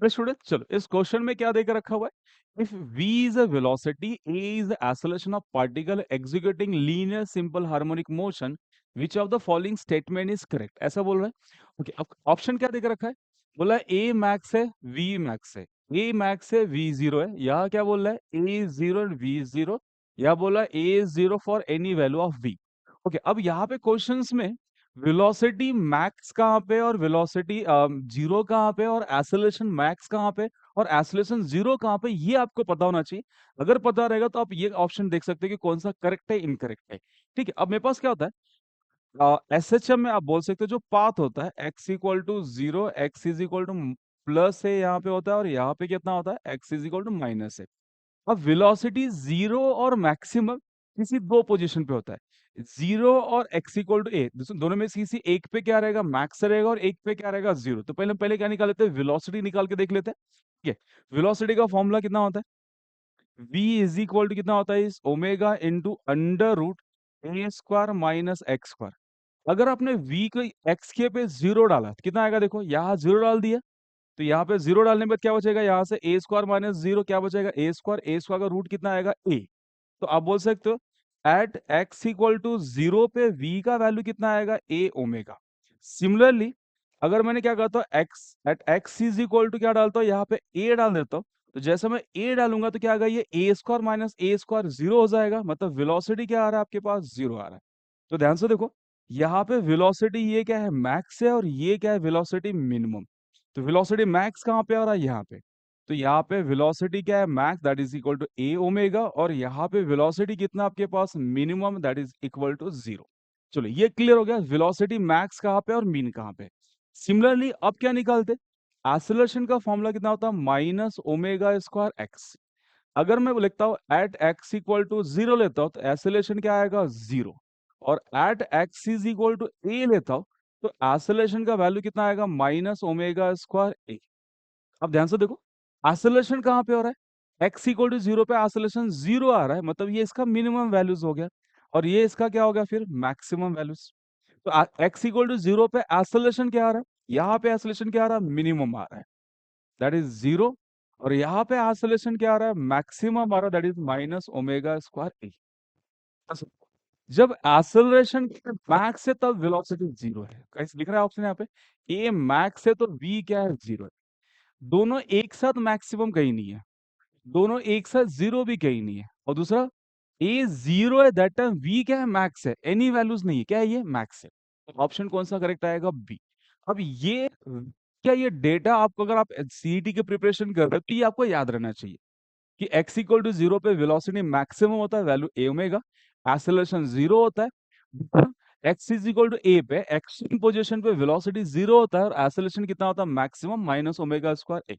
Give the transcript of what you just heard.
Student चलो इस question में क्या देकर रखा हुआ है। If v is a velocity, a is acceleration of particle executing linear simple harmonic motion, which of the following statement is correct, ऐसा बोल रहा है। ओके, अब ऑप्शन क्या देकर रखा है, बोला a मैक्स है v मैक्स है, a मैक्स है v जीरो है, या क्या बोल रहा है a zero and v zero, या बोला a zero for any value of v। Okay, अब यहाँ पे क्वेश्चंस में वेलोसिटी मैक्स कहाँ पे और वेलोसिटी जीरो कहाँ पे और एक्सेलरेशन मैक्स कहाँ पे और एक्सेलरेशन जीरो कहाँ पे, ये आपको पता होना चाहिए। अगर पता रहेगा तो आप ये ऑप्शन देख सकते हैं कि कौन सा करेक्ट है इनकरेक्ट है। ठीक है, अब मेरे पास क्या होता है, एसएचएम में आप बोल सकते हो जो पाथ होता है x equal to zero, x is equal to plus है यहाँ पे होता है, और यहाँ पे कितना होता है x is equal to minus है। अब वेलोसिटी जीरो और मैक्सिमम किसी दो पोजीशन पे होता है, जीरो और एक्स इक्वल टू ए, दोनों में से किसी एक पे क्या रहेगा, मैक्स रहेगा, और एक पे क्या रहेगा, जीरो। तो पहले पहले क्या निकाल लेते हैं, वेलोसिटी निकाल के देख लेते हैं। ठीक है, वेलोसिटी का फॉर्मूला कितना होता है, v इज इक्वल टू कितना होता है, इस ओमेगा इंटू अंडर रूट ए स्क्वायर माइनस एक्स स्क्वायर। अगर आपने v को x के पे जीरो डाला तो कितना आएगा, देखो यहाँ जीरो डाल दिया, तो यहाँ पे जीरो डालने के बाद क्या बचेगा, यहाँ से ए स्क्वायर माइनस जीरो क्या बचेगा, ए स्क्वायर का रूट कितना आएगा, ए। तो आप बोल सकते हो at x equal to zero पे v का वैल्यू कितना आएगा, ए ओमेगा। सिमिलरली अगर मैंने क्या कहता हूँ x at x is equal to क्या डालता हूँ, यहाँ पे ए डाल देता हूँ, तो जैसे मैं ए डालूंगा तो क्या आएगा, ये ए स्क्वायर माइनस ए स्क्वायर जीरो हो जाएगा, मतलब वेलोसिटी क्या आ रहा है आपके पास, जीरो आ रहा है। तो ध्यान से देखो, यहाँ पे वेलोसिटी ये क्या है, मैक्स है, और ये क्या है, वेलोसिटी मिनिमम। तो वेलोसिटी मैक्स कहाँ पे आ रहा है, यहाँ पे। तो यहाँ पे वेलोसिटी क्या है, max that is equal to a omega, और यहाँ पे वेलोसिटी कितना आपके पास, minimum that is equal to zero. चलो ये क्लियर हो गया, वेलोसिटी मैक्स कहाँ पे और मीन कहाँ पे। सिमिलरली अब क्या निकालते, एक्सेलरेशन का फॉर्मूला कितना होता है, माइनस ओमेगा स्क्वायर एक्स। अगर मैं लिखता हूँ at x equal to zero लेता हूँ तो एक्सेलरेशन क्या आएगा, जीरो। और at x is equal to a लेता हूँ तो एक्सेलरेशन का वैल्यू कितना आएगा, माइनस ओमेगा स्क्वायर ए। अब ध्यान से देखो, एक्सेलरेशन कहाँ पे हो रहा है, एक्स इक्वल टू जीरो पे एक्सेलरेशन जीरो आ रहा है, मतलब ये इसका मिनिमम वैल्यूज हो गया, और ये इसका क्या हो गया फिर, मैक्सिमम वैल्यूज। तो एक्स इक्वल टू जीरो पे एक्सेलरेशन क्या आ रहा है, यहाँ पे एक्सेलरेशन क्या आ रहा है, मिनिमम आ रहा है, दैट इज जीरो। और यहाँ पे एक्सेलरेशन क्या आ रहा है, मैक्सिमम आ रहा है, that is minus omega square a. जब एक्सेलरेशन मैक्स है तब वेलोसिटी जीरो है, कैसे लिख रहा है ऑप्शन यहाँ पे, ए मैक्स है तो वी क्या है, जीरो है। दोनों एक साथ मैक्सिमम कहीं नहीं है, दोनों एक साथ जीरो भी कहीं नहीं है, और दूसरा ए जीरो है दैट टाइम वी क्या है, मैक्स है, एनी वैल्यूज नहीं है, क्या है ये, मैक्स है। ऑप्शन कौन सा करेक्ट आएगा, बी। अब ये क्या, ये डेटा आपको अगर आप सीईटी की प्रिपरेशन कर रहे हो तो ये आपको याद रहना चाहिए कि x इक्वल टू जीरो पे वेलोसिटी मैक्सिमम होता है, वैल्यू ए ओमेगा, एक्सेलरेशन जीरो होता है। x इज इक्वल टू ए पे एक्सट्रीम पोजीशन पे वेलोसिटी जीरो होता है और एक्सेलरेशन कितना होता है, मैक्सिमम माइनस ओमेगा स्क्वायर ए।